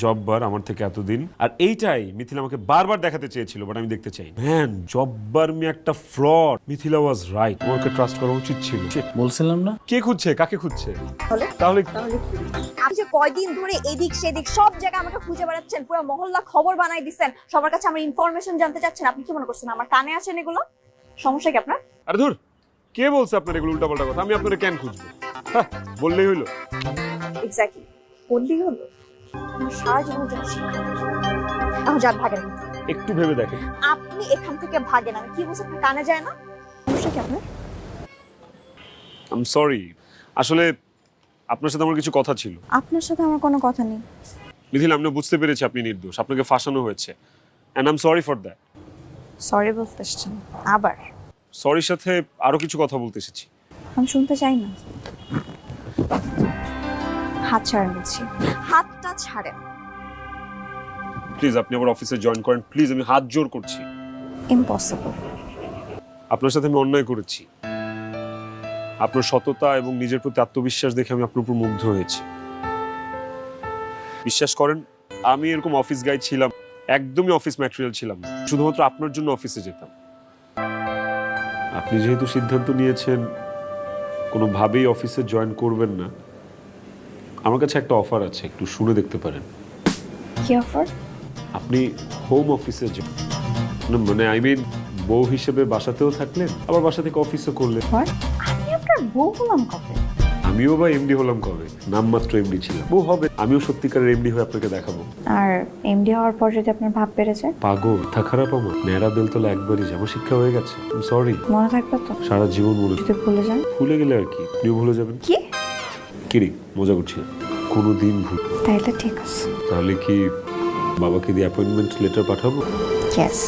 জব্বার আমার থেকে এতদিন, আর এইটাই মিথিলা আমাকে বারবার দেখাতে চেয়েছিল, বাট আমি দেখতে চাই। ম্যান, জব্বার মি একটা ফ্রড। মিথিলা ওয়াজ রাইট, আমাকে ট্রাস্ট করা উচিত ছিল। বলছিলাম না? কে খুঁজছে, কাকে খুঁজছে? তাহলে তাহলে আপনি যে কয়দিন ধরে এদিক সেদিক সব জায়গায় আমাকে খুঁজে বেড়াচ্ছেন, পুরো মহল্লা খবর বানাই দিচ্ছেন, সবার কাছে আমার ইনফরমেশন জানতে চাচ্ছেন। আপনি কি মনে করছেন আমার কানে আসেন এগুলো? সমস্যা কি আপনার? আরে ধুর, কে বলছে আপনার এগুলো উল্টাপাল্টা কথা? আমি আপনারে কেন খুঁজবো? বললেই হইলো। এক্স্যাক্টলি, বললেই হলো। আমার সারা জীবনের জন্য শিক্ষা। এখন যান, ভাগেন। একটু ভেবে দেখেন। আপনি এখান থেকে ভাগেন। আমি কি বলছি আপনার কানে যায় না? সমস্যা কি আপনার? আই এম সরি, আসলে আপনার সাথে আমার কিছু কথা ছিল। আপনার সাথে আমার কোনো কথা নেই। মিথিলা, আমি বুঝতে পেরেছি আপনি নির্দোষ, আপনাকে ফাঁসানো হয়েছে, and I am sorry for that. Sorry বলতে এসেছেন আবার? সরির সাথে আরো কিছু কথা বলতে এসেছি। আমি শুনতে চাই না। হাত ছাড়েন বলছি, হাতটা ছাড়েন। প্লিজ আপনি আমার অফিসে জয়েন করেন, প্লিজ, আমি হাত জোর করছি। ইম্পসিবল। আপনার সাথে আমি অন্যায় করেছি। আপনার সততা এবং নিজের প্রতি আত্মবিশ্বাস দেখে আমি আপনার উপর মুগ্ধ হয়েছি। বিশ্বাস করেন, আমি এরকম অফিস গাই ছিলাম, একদমই অফিস ম্যাটেরিয়াল ছিলাম না। শুধুমাত্র আপনার জন্য অফিসে যেতাম। আপনি যেহেতু সিদ্ধান্ত নিয়েছেন কোনোভাবেই অফিসে জয়েন করবেন না, আমার কাছে একটা অফার আছে, একটু শুনে দেখতে পারেন। কি অফার? আপনি হোম অফিসে যান, মানে আই মিন বউ হিসেবে বাসাতেও থাকলেন, আবার বাসা থেকে অফিসও করলেন। আমি আপনার বউ হলাম কবে? আমিও বা এমডি হলাম কবে? নামমাত্র এমডি ছিলাম, বউ হবে। আমিও সত্যিকারের এমডি হয়ে আপনাকে দেখাবো। আর এমডি হওয়ার পর যদি আপনার ভাব বেড়ে যায়? পাগল, তা খারাপ আমার। নেড়া বেলতলা একবারই যাবো, শিক্ষা হয়ে গেছে। সরি। মনে থাকবে তো? সারা জীবন মনে। যদি ভুলে যান? ভুলে গেলে আর কি, আপনিও ভুলে যাবেন। কি কিরি, মজা করছি, কোনোদিন ভুল। তাইলে ঠিক আছে। তাহলে কি বাবাকে দিয়ে অ্যাপয়েন্টমেন্ট লেটার পাঠাবো? ইয়েস।